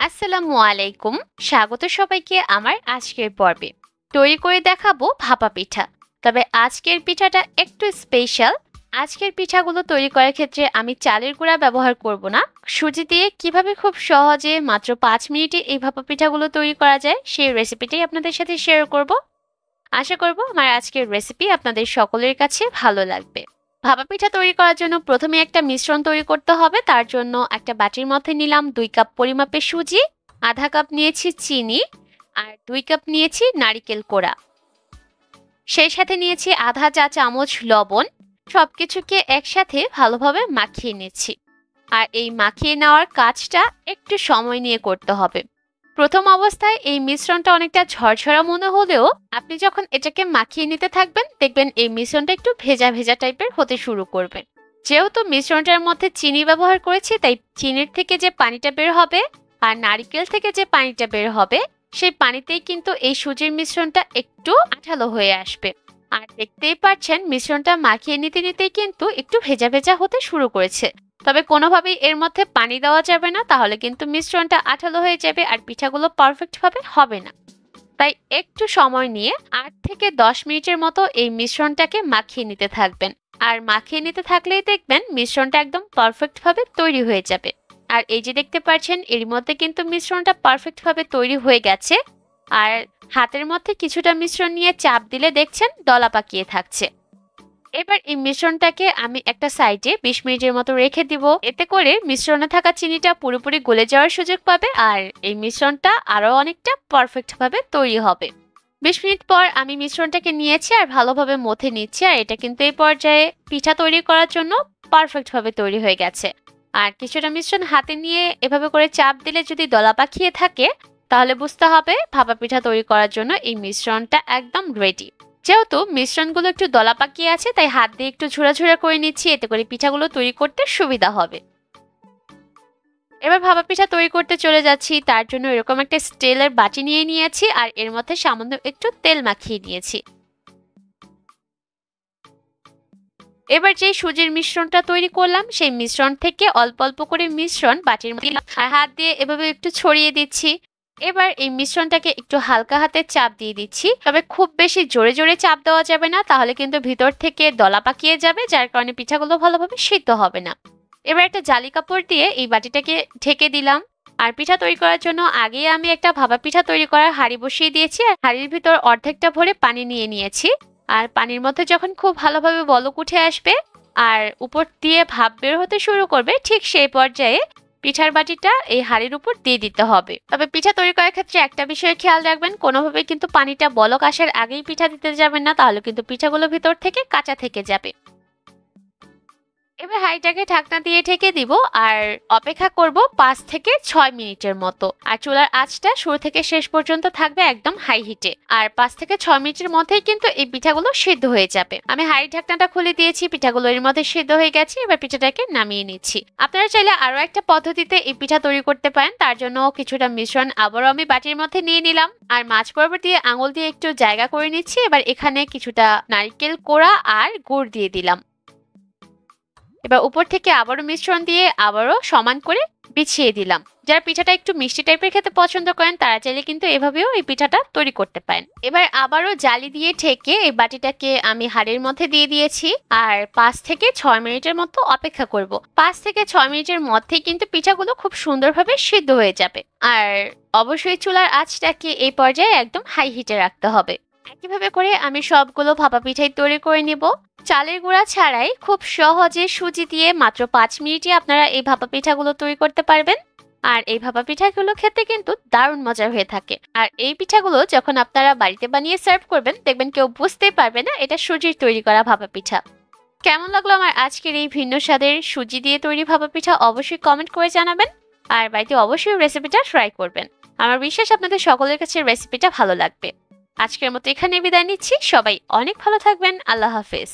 আসসালামু আলাইকুম। স্বাগত সবাইকে আমার আজকের পর্বে। তৈরি করে দেখাবো ভাপা পিঠা। তবে আজকের পিঠাটা একটু স্পেশাল। আজকের পিঠাগুলো তৈরি করার ক্ষেত্রে আমি চালের গুঁড়া ব্যবহার করব না। সুজি দিয়ে কিভাবে খুব সহজে মাত্র ৫ মিনিটে এই ভাপা পিঠাগুলো তৈরি করা যায় সেই রেসিপিটাই আপনাদের সাথে শেয়ার করব। আশা করব আমার আজকের রেসিপি আপনাদের সকলের কাছে ভালো লাগবে। ভাপা পিঠা তৈরি করার জন্য প্রথমে একটা মিশ্রণ তৈরি করতে হবে। তার জন্য একটা বাটির মধ্যে নিলাম ২ কাপ পরিমাপের সুজি, আধা কাপ নিয়েছি চিনি, আর ২ কাপ নিয়েছি নারিকেল কোড়া। সেই সাথে নিয়েছি আধা চা চামচ লবণ। সবকিছুকে একসাথে ভালোভাবে মাখিয়ে নিচ্ছি। আর এই মাখিয়ে নেওয়ার কাজটা একটু সময় নিয়ে করতে হবে। প্রথম অবস্থায় এই মিশ্রণটা অনেকটা ঝরঝরা মনে হলেও আপনি যখন এটাকে মাখিয়ে নিতে থাকবেন দেখবেন এই মিশ্রণটা একটু ভেজা ভেজা টাইপের হতে শুরু করবে। যেহেতু মিশ্রণটার মধ্যে চিনি ব্যবহার করেছি তাই চিনির থেকে যে পানিটা বের হবে আর নারকেল থেকে যে পানিটা বের হবে সেই পানিতেই কিন্তু এই সুজির মিশ্রণটা একটু আঠালো হয়ে আসবে। আর দেখতেই পাচ্ছেন মিশ্রণটা মাখিয়ে নিতে নিতেই কিন্তু একটু ভেজা ভেজা হতে শুরু করেছে। তবে কোনোভাবেই এর মধ্যে পানি দেওয়া যাবে না, তাহলে কিন্তু মিশ্রণটা আঠালো হয়ে যাবে আর পিঠাগুলো পারফেক্ট ভাবে হবে না। তাই একটু সময় নিয়ে ৮ থেকে ১০ মিনিটের মতো এই মিশ্রণটাকে মাখিয়ে নিতে থাকবেন। আর মাখিয়ে নিতে থাকলেই দেখবেন মিশ্রণটা একদম পারফেক্ট ভাবে তৈরি হয়ে যাবে। আর এই যে দেখতে পাচ্ছেন এর মধ্যে কিন্তু মিশ্রণটা পারফেক্ট ভাবে তৈরি হয়ে গেছে। আর হাতের মধ্যে কিছুটা মিশ্রণ নিয়ে চাপ দিলে দেখছেন দলা পাকিয়ে থাকছে। এবার এই মিশ্রণটাকে আমি একটা সাইডে ২০ মিনিটের মতো রেখে দিব। এতে করে মিশ্রণে থাকা চিনিটা পুরোপুরি গলে যাওয়ার সুযোগ পাবে আর এই মিশ্রণটা আরো অনেকটা পারফেক্ট ভাবে তৈরি হবে। ২০ মিনিট পর আমি মিশ্রণটাকে নিয়েছি আর ভালোভাবে মথে নিচ্ছি। আর এটা কিন্তু এই পর্যায়ে পিঠা তৈরি করার জন্য পারফেক্ট ভাবে তৈরি হয়ে গেছে। আর কিছুটা মিশ্রণ হাতে নিয়ে এভাবে করে চাপ দিলে যদি দলা পাকিয়ে থাকে তাহলে বুঝতে হবে ভাপা পিঠা তৈরি করার জন্য এই মিশ্রণটা একদম রেডি। যেহেতু মিশ্রণগুলো একটু দলা পাকিয়ে আছে তাই হাত দিয়ে একটু ঝুড়া করে নিচ্ছি, এতে করে পিঠাগুলো তৈরি করতে সুবিধা হবে। এবার ভাপা পিঠা তৈরি করতে চলে যাচ্ছি। তার জন্য এরকম একটা স্টিলের বাটি নিয়ে নিয়েছি আর এর মধ্যে সামান্য একটু তেল মাখিয়ে নিয়েছি। এবার যে সুজির মিশ্রণটা তৈরি করলাম সেই মিশ্রণ থেকে অল্প অল্প করে মিশ্রণ বাটির মধ্যে হাত দিয়ে এভাবে একটু ছড়িয়ে দিচ্ছি। এবার এই মিশ্রণটাকে একটু হালকা হাতে চাপ দিয়ে দিচ্ছি, তবে খুব বেশি জোরে জোরে চাপ দেওয়া যাবে না, তাহলে কিন্তু ভিতর থেকে দলা পাকিয়ে যাবে, যার কারণে পিঠাগুলো ভালোভাবে সিদ্ধ হবে না। এবার একটা জালি কাপড় দিয়ে এই বাটিটাকে ঢেকে দিলাম। আর পিঠা তৈরি করার জন্য আগে আমি একটা ভাপা পিঠা তৈরি করার হাঁড়ি বসিয়ে দিয়েছি আর হাঁড়ির ভিতর অর্ধেকটা ভরে পানি নিয়ে নিয়েছি। আর পানির মধ্যে যখন খুব ভালোভাবে বলক উঠে আসবে আর উপর দিয়ে ভাপ বের হতে শুরু করবে, ঠিক সেই পর্যায়ে পিঠার বাটিটা এই হাঁড়ির উপর দিয়ে দিতে হবে। তবে পিঠা তৈরি করার ক্ষেত্রে একটা বিষয়ে খেয়াল রাখবেন, কোনোভাবে কিন্তু পানিটা বলক আসার আগেই পিঠা দিতে যাবেন না, তাহলে কিন্তু পিঠাগুলো ভিতর থেকে কাঁচা থেকে যাবে। এবার হাঁড়িটাকে ঢাকনা দিয়ে ঢেকে দিব আর অপেক্ষা করব ৫ থেকে ৬ মিনিটের মতো। আর চুলার আঁচটা শুরু থেকে শেষ পর্যন্ত থাকবে একদম হাই হিটে। আর ৫ থেকে ৬ মিনিটের মধ্যেই কিন্তু এই পিঠাগুলো সিদ্ধ হয়ে যাবে। আমি হাঁড়ির ঢাকনাটা খুলে দিয়েছি, পিঠাগুলো এর মধ্যে সিদ্ধ হয়ে গেছে। এবার পিঠাটাকে নামিয়ে নিচ্ছি। আপনারা চাইলে আরো একটা পদ্ধতিতে এই পিঠা তৈরি করতে পারেন। তার জন্য কিছুটা মিশ্রণ আবারও আমি বাটির মধ্যে নিয়ে নিলাম আর মাঝ বরাবর দিয়ে আঙুল দিয়ে একটু জায়গা করে নিচ্ছি। এবার এখানে কিছুটা নারকেল কোড়া আর গুড় দিয়ে দিলাম। এবার উপর থেকে আবারও মিশ্রণ দিয়ে আবারও সমান করে বিছিয়ে দিলাম। যারা পিঠাটা একটু মিষ্টি টাইপের খেতে পছন্দ করেন তারা চাইলে কিন্তু এভাবেও এই পিঠাটা তৈরি করতে পারেন। এবার আবারও জালি দিয়ে ঢেকে এই বাটিটাকে আমি হাঁড়ির মধ্যে দিয়ে দিয়েছি আর ৫ থেকে ৬ মিনিটের মতো অপেক্ষা করব। ৫ থেকে ৬ মিনিটের মধ্যেই কিন্তু পিঠাগুলো খুব সুন্দরভাবে সিদ্ধ হয়ে যাবে। আর অবশ্যই চুলার আঁচটাকে এই পর্যায়ে একদম হাই হিটে রাখতে হবে। একইভাবে করে আমি সবগুলো ভাপা পিঠাই তৈরি করে নিব। চালের গুঁড়া ছাড়াই খুব সহজে সুজি দিয়ে মাত্র ৫ মিনিটে আপনারা এই ভাপা পিঠাগুলো তৈরি করতে পারবেন। আর এই ভাপা পিঠাগুলো খেতে কিন্তু দারুণ মজার হয়ে থাকে। আর এই পিঠাগুলো যখন আপনারা বাড়িতে বানিয়ে সার্ভ করবেন দেখবেন কেউ বুঝতেই পারবে না এটা সুজির তৈরি করা ভাপা পিঠা। কেমন লাগলো আমার আজকের এই ভিন্ন স্বাদের সুজি দিয়ে তৈরি ভাপা পিঠা অবশ্যই কমেন্ট করে জানাবেন। আর বাড়িতে অবশ্যই রেসিপিটা ট্রাই করবেন। আমার বিশ্বাস আপনাদের সকলের কাছে রেসিপিটা ভালো লাগবে। আজকের মতো এখানে বিদায় নিচ্ছি। সবাই অনেক ভালো থাকবেন। আল্লাহ হাফেজ।